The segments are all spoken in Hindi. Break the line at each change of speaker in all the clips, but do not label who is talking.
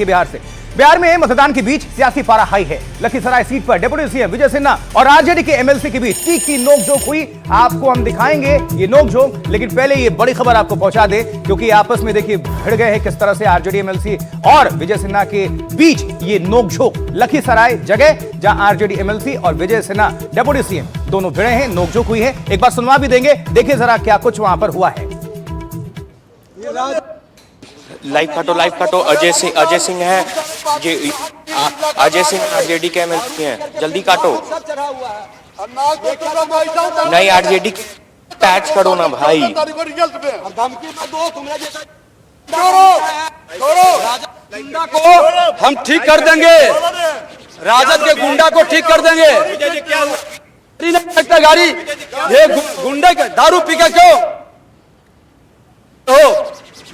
बिहार से। बिहार में मतदान के बीच सियासी पारा हाई है। लखीसराय सीट पर डिप्टी सीएम विजय सिन्हा और आरजेडी के एमएलसी के बीच तीखी नोकझोंक हुई। आपको हम दिखाएंगे ये नोकझोंक, लेकिन पहले ये बड़ी खबर आपको पहुंचा दे, क्योंकि आपस में देखिए भिड़ गए हैं किस तरह से आरजेडी एमएलसी और विजय सिन्हा के बीच ये नोकझोंक। लखीसराय जगह जहां आरजेडी एमएलसी और विजय सिन्हा डिप्टी सीएम दोनों भिड़े हैं, नोकझोंक हुई है। एक बार सुनवा भी देंगे, देखिए जरा क्या कुछ वहां पर हुआ है।
लाइव काटो। अजय सिंह है, अजय सिंह आरजेडी के एमएलसी हैं, जल्दी काटो। नहीं आरजेडी पैच करो ना भाई।
गुंडा को हम ठीक कर देंगे, राजद के गुंडा को ठीक कर देंगे। नहीं सकता गाड़ी, ये गुंडे दारू पी के क्यों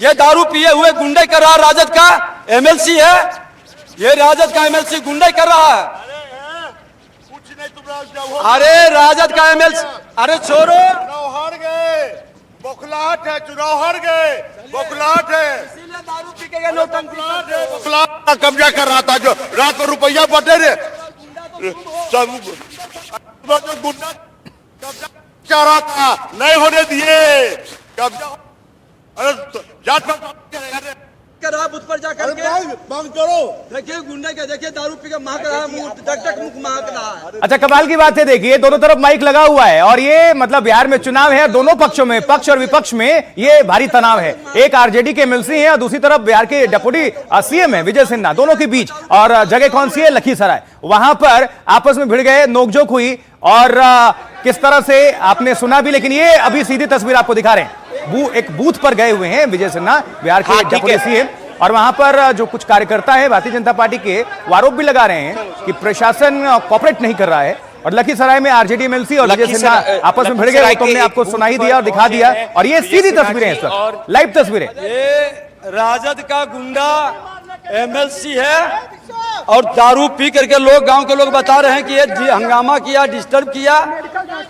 ये दारू पिए हुए गुंडे कर रहा राजद का एमएलसी है, ये राजद का एमएलसी गुंडे कर रहा है। अरे राजद का एमएलसी, अरे छोड़ो,
हार गए, बौखलाहट है, चुनाव हार गए, बौखलाहट है,
इसीलिए दारू पी के
बौखलाहट कब्जा कर रहा था, जो रात को रुपया बटे रे सब गुंडा कब्जा चाह रहा था, नहीं होने दिए कब्जा। अरे जाट बूथ पर जा करके मांग करो, देखिए गुंडे के, देखिए दारू पी के महक रहा है, मुंह टक मुख महक रहा है।
अच्छा, कमाल की बात है, देखिए दोनों तरफ माइक लगा हुआ है और ये मतलब बिहार में चुनाव है, दोनों पक्षों में, पक्ष और विपक्ष में ये भारी तनाव है। एक आरजेडी के एमएलसी हैं और दूसरी तरफ बिहार के डिप्टी सीएम है विजय सिन्हा, दोनों के बीच। और जगह कौन सी है? लखीसराय। वहां पर आपस में भिड़ गए, नोकझोंक हुई और किस तरह से आपने सुना भी, लेकिन ये अभी सीधी तस्वीर आपको दिखा रहे हैं। एक बूथ पर गए हुए हैं विजय सिन्हा, बिहार के डिप्टी सीएम, और वहां पर जो कुछ कार्यकर्ता है भारतीय जनता पार्टी के, वो आरोप भी लगा रहे हैं कि प्रशासन कोऑपरेट नहीं कर रहा है। और लखीसराय में आरजेडी एमएलसी और विजय सिन्हा आपस में भिड़ गए, तो हमने आपको सुना ही दिया और दिखा दिया। और ये सीधी तस्वीरें हैं सर, लाइव तस्वीरें।
ये राजद का गुंडा एमएलसी है और दारू पी करके लोग, गांव के लोग बता रहे हैं कि ये हंगामा किया, डिस्टर्ब किया।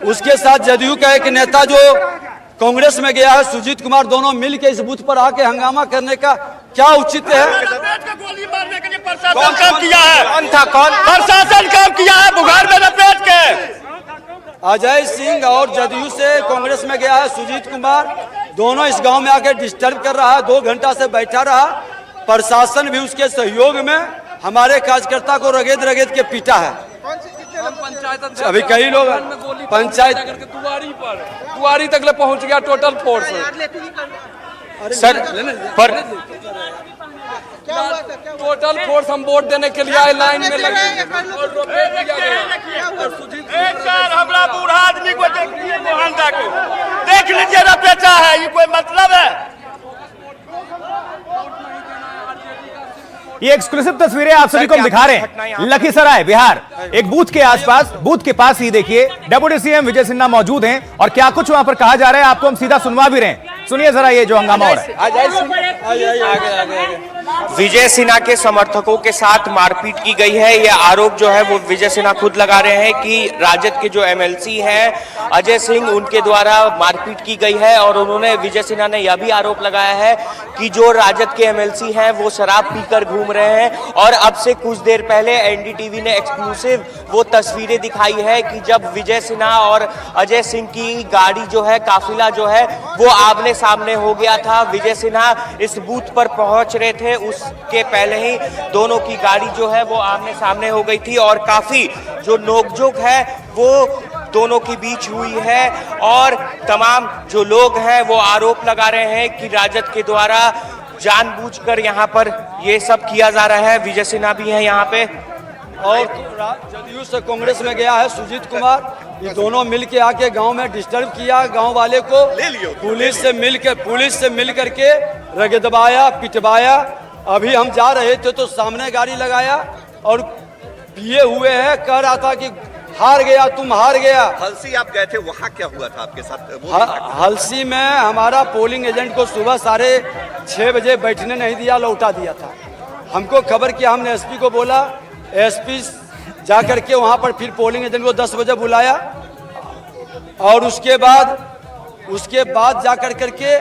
उसके साथ जदयू का एक नेता जो कांग्रेस में गया है, सुजीत कुमार, दोनों मिलकर इस बूथ पर आके हंगामा करने का क्या उचित है?
गोली मारने के लिए प्रशासन काम किया है,
कौन था? कौन
प्रशासन काम किया है, बुखार में लपेट के।
अजय सिंह और जदयू से कांग्रेस में गया है सुजीत कुमार, दोनों इस गांव में आके डिस्टर्ब कर रहा है, 2 घंटा से बैठा रहा। प्रशासन भी उसके सहयोग में हमारे कार्यकर्ता को रगेद के पीटा है। अभी कई लोग पंचायत
दुआरी तक ले पहुंच गया टोटल फोर्स
सर, पर
टोटल फोर्स हम वोट देने के लिए आए, लाइन में लगे।
हमरा बूढ़ा आदमी को देखिए, मोहनदा को देख लीजिए ना, बेटा है, ये कोई मतलब है?
ये एक्सक्लूसिव तस्वीरें आप सभी को हम दिखा रहे हैं। लखीसराय बिहार, एक बूथ के आसपास, बूथ के पास ही देखिए डिप्टी सीएम विजय सिन्हा मौजूद हैं और क्या कुछ वहां पर कहा जा रहा है आपको हम सीधा सुनवा भी रहे हैं। सुनिए जरा ये जो हंगामा हो रहा है।
विजय सिन्हा के समर्थकों के साथ मारपीट की गई है, यह आरोप जो है वो विजय सिन्हा खुद लगा रहे हैं कि राजद के जो एमएलसी हैं अजय सिंह, उनके द्वारा मारपीट की गई है। और उन्होंने, विजय सिन्हा ने यह भी आरोप लगाया है कि जो राजद के एमएलसी हैं वो शराब पीकर घूम रहे हैं। और अब से कुछ देर पहले एनडीटीवी ने एक्सक्लूसिव वो तस्वीरें दिखाई है कि जब विजय सिन्हा और अजय सिंह की गाड़ी जो है, काफिला जो है, वो आमने सामने हो गया था। विजय सिन्हा इस बूथ पर पहुंच रहे थे, उसके पहले ही दोनों की गाड़ी जो है वो आमने सामने हो गई थी और काफी जो नोकझोंक है वो दोनों के बीच हुई है। और तमाम जो लोग हैं वो आरोप लगा रहे हैं कि राजद के द्वारा जानबूझकर यहाँ पर ये सब किया जा रहा है। विजय सिन्हा भी है यहाँ पे
और जदयू से कांग्रेस में गया है सुजीत कुमार, ये दोनों मिलके आके गांव में डिस्टर्ब किया, गांव वाले को पुलिस से मिल करके रगदबाया, पिटवाया। अभी हम जा रहे थे तो सामने गाड़ी लगाया और पिए हुए हैं, कह रहा था कि हार गया, तुम हार गया।
हलसी आप गए थे, वहाँ क्या हुआ था आपके साथ?
हलसी में हमारा पोलिंग एजेंट को सुबह 6:30 बजे बैठने नहीं दिया, लौटा दिया था। हमको खबर किया, हमने एसपी को बोला, एसपी जा करके वहाँ पर फिर पोलिंग एजेंट को 10 बजे बुलाया और उसके बाद जा करके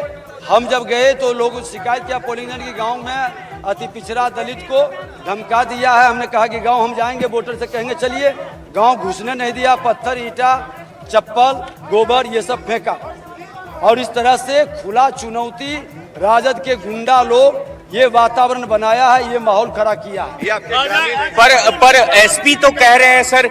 हम जब गए तो लोग शिकायत किया पोलिंग एजेंट की गांव में अति पिछड़ा दलित को धमका दिया है। हमने कहा कि गांव हम जाएंगे, वोटर से कहेंगे चलिए, गांव घुसने नहीं दिया, पत्थर ईंटा चप्पल गोबर ये सब फेंका। और इस तरह से खुला चुनौती राजद के गुंडा लोग ये वातावरण बनाया है, ये माहौल खड़ा किया है।
पर एसपी तो कह रहे हैं सर।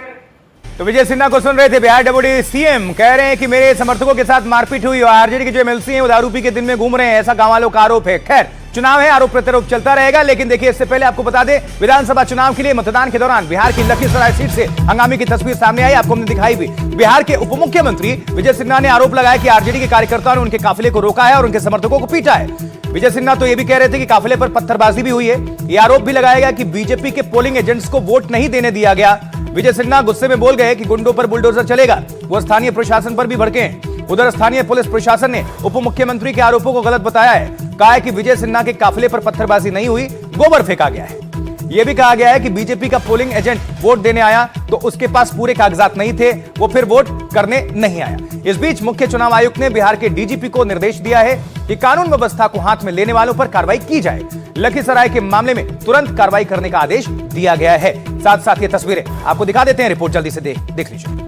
तो विजय सिन्हा को सुन रहे थे, बिहार डेप्यूटी सीएम कह रहे हैं कि मेरे समर्थकों के साथ मारपीट हुई और आरजेडी के जो एमएलसी हैं वो दारू पी के दिन में घूम रहे हैं, ऐसा गांव वालों का आरोप है। खैर, चुनाव है, आरोप प्रत्यारोप चलता रहेगा, लेकिन देखिए इससे पहले आपको बता दें, विधानसभा चुनाव के लिए मतदान के दौरान बिहार की लखीसराय सीट से हंगामे की तस्वीर सामने आई, आपको हमने दिखाई भी। बिहार के उप मुख्यमंत्री विजय सिन्हा ने आरोप लगाया कि आरजेडी के कार्यकर्ताओं ने उनके काफिले को रोका है और उनके समर्थकों को पीटा है। विजय सिन्हा तो ये भी कह रहे थे कि काफिले पर पत्थरबाजी भी हुई है। ये आरोप भी लगाया गया कि बीजेपी के पोलिंग एजेंट्स को वोट नहीं देने दिया गया। विजय सिन्हा गुस्से में बोल गए कि गुंडों पर बुलडोजर चलेगा, वो स्थानीय प्रशासन पर भी भड़के हैं। उधर स्थानीय पुलिस प्रशासन ने उप मुख्यमंत्री के आरोपों को गलत बताया है, कहा है कि विजय सिन्हा के काफिले पर पत्थरबाजी नहीं हुई, गोबर फेंका गया है। यह भी कहा गया है कि बीजेपी का पोलिंग एजेंट वोट देने आया तो उसके पास पूरे कागजात नहीं थे, वो फिर वोट करने नहीं आया। इस बीच मुख्य चुनाव आयुक्त ने बिहार के डीजीपी को निर्देश दिया है कि कानून व्यवस्था को हाथ में लेने वालों पर कार्रवाई की जाए। लखीसराय के मामले में तुरंत कार्रवाई करने का आदेश दिया गया है। साथ साथ ये तस्वीरें आपको दिखा देते हैं, रिपोर्ट जल्दी से देख लीजिए।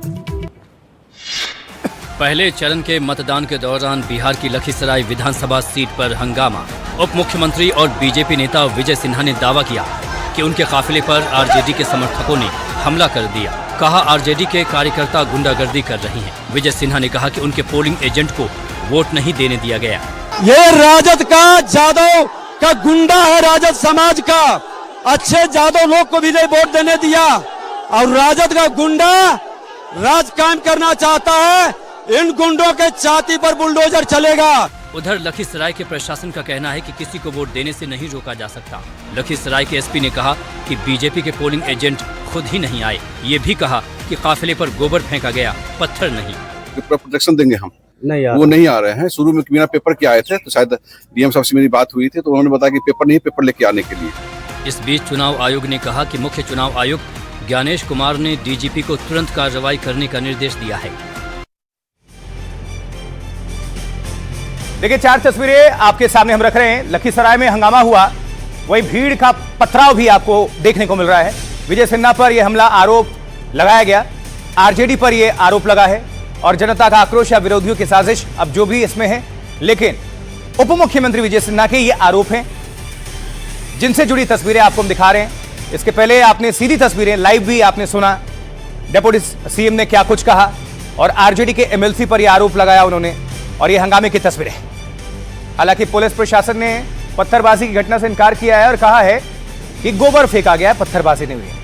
पहले चरण के मतदान के दौरान बिहार की लखीसराय विधानसभा सीट पर हंगामा। उप मुख्यमंत्री और बीजेपी नेता विजय सिन्हा ने दावा किया कि उनके काफिले पर आरजेडी के समर्थकों ने हमला कर दिया। कहा आरजेडी के कार्यकर्ता गुंडागर्दी कर रही हैं। विजय सिन्हा ने कहा कि उनके पोलिंग एजेंट को वोट नहीं देने दिया गया।
ये राजद का जादव का गुंडा है, राजद समाज का। अच्छे जादव लोग को भी नहीं वोट देने दिया और राजद का गुंडा राज कायम करना चाहता है। इन गुंडों के छाती पर बुलडोजर चलेगा।
उधर लखीसराय के प्रशासन का कहना है कि किसी को वोट देने से नहीं रोका जा सकता। लखीसराय के एसपी ने कहा कि बीजेपी के पोलिंग एजेंट खुद ही नहीं आए। ये भी कहा कि काफिले पर गोबर फेंका गया, पत्थर नहीं।
प्रोटेक्शन देंगे हम,
नहीं
वो नहीं आ रहे हैं। शुरू में बिना पेपर के आए थे, तो शायद डीएम साहब से मेरी बात हुई थी तो उन्होंने बताया कि पेपर नहीं, पेपर लेके आने के लिए।
इस बीच चुनाव आयोग ने कहा कि मुख्य चुनाव आयुक्त ज्ञानेश कुमार ने डीजीपी को तुरंत कार्रवाई करने का निर्देश दिया है।
देखिए, 4 तस्वीरें आपके सामने हम रख रहे हैं। लखीसराय में हंगामा हुआ, वही भीड़ का पथराव भी आपको देखने को मिल रहा है। विजय सिन्हा पर यह हमला आरोप लगाया गया, आरजेडी पर यह आरोप लगा है और जनता का आक्रोश या विरोधियों की साजिश, अब जो भी इसमें है। लेकिन उप मुख्यमंत्री विजय सिन्हा के ये आरोप हैं, जिनसे जुड़ी तस्वीरें आपको हम दिखा रहे हैं। इसके पहले आपने सीधी तस्वीरें लाइव भी आपने सुना, डेप्यूटी सीएम ने क्या कुछ कहा और आरजेडी के एमएलसी पर यह आरोप लगाया उन्होंने, और ये हंगामे की तस्वीरें। हालांकि पुलिस प्रशासन ने पत्थरबाजी की घटना से इनकार किया है और कहा है कि गोबर फेंका गया, पत्थरबाजी नहीं हुई।